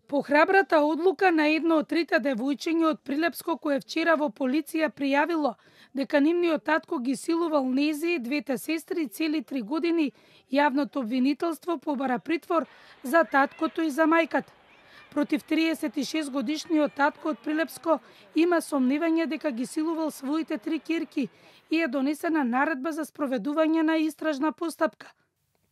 По храбрата одлука на едно од трите девојчиња од Прилепско кое вчера во полиција пријавило дека нивниот татко ги силувал нези, двете сестри цели 3 години, јавното обвинителство побара притвор за таткото и за мајката. Против 36 годишниот татко од Прилепско има сомневање дека ги силувал своите 3 ќерки и е донесена наредба за спроведување на истражна постапка.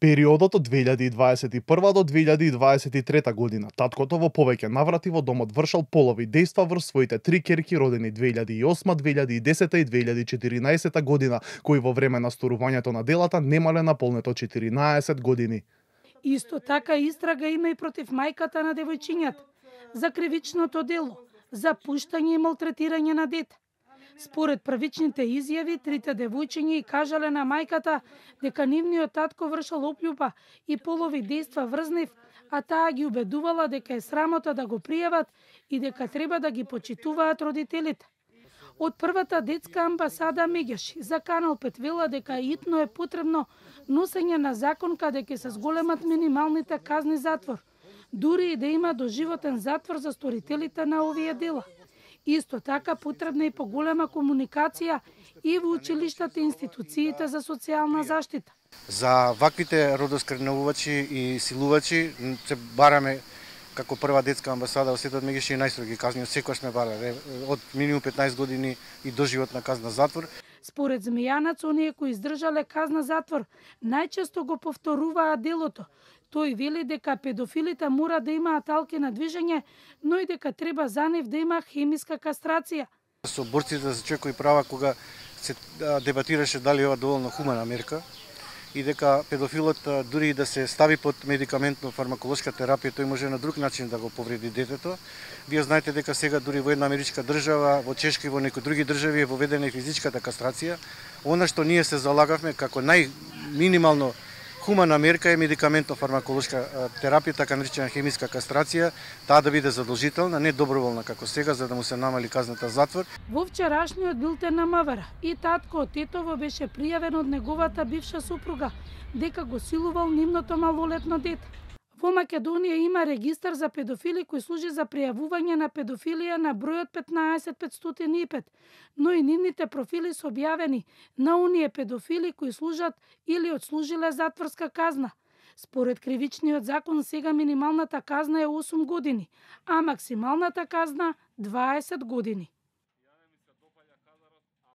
Периодот од 2021 до 2023 година таткото во повеќе наврати во домот вршал полови дејства врз своите 3 ќерки родени 2008, 2010 и 2014 година, кои во време на сторувањето на делата немале наполнето 14 години. Исто така истрага има и против мајката на девојчињата за кривичното дело, за пуштање и малтретирање на дете. Според првичните изјави, трите девојчиња и кажале на мајката дека нивниот татко вршал оплјупа и полови дејства врз нив, а таа ги убедувала дека е срамота да го пријават и дека треба да ги почитуваат родителите. Од првата детска амбасада Мегеш за Канал 5 вела дека итно е потребно носење на закон каде ќе се зголемат минималните казни затвор, дури и да има доживотен затвор за сторителите на овие дела. Исто така потребна и поголема комуникација и во училиштата и институциите за социјална заштита. За ваквите родоскрнувачи и силувачи се бараме како прва детска амбасада во светот Мегеш и најстроги казни, секогаш сме барале од минимум 15 години и доживотна казна затвор. Според Змејанац, оние кои издржале казна затвор најчесто го повторуваат делото. Тој вели дека педофилите мора да имаат алки на движење, но и дека треба за нив да има хемиска кастрација. Со борците за човекови права, кога се дебатираше дали ова доволно хумана мерка и дека педофилот дури и да се стави под медикаментно фармаколошка терапија, тој може на друг начин да го повреди детето. Вие знаете дека сега дури во една америчка држава, во Чешка и во некои други држави е воведена и физичката кастрација. Она што ние се залагавме како најминимално хумана мерка е медикаментно фармаколошка терапија, така наречена хемиска кастрација, таа да биде задолжителна, не доброволна како сега, за да му се намали казната затвор. Во вчерашниот билтен на МВР и татко од Тетово беше пријавен од неговата бивша супруга дека го силувал нивното малолетно дете. Во Македонија има регистар за педофили кој служи за пријавување на педофилија на бројот 15505, но и нивните профили се објавени на оние педофили кои служат или отслужиле затворска казна. Според кривичниот закон сега минималната казна е 8 години, а максималната казна 20 години.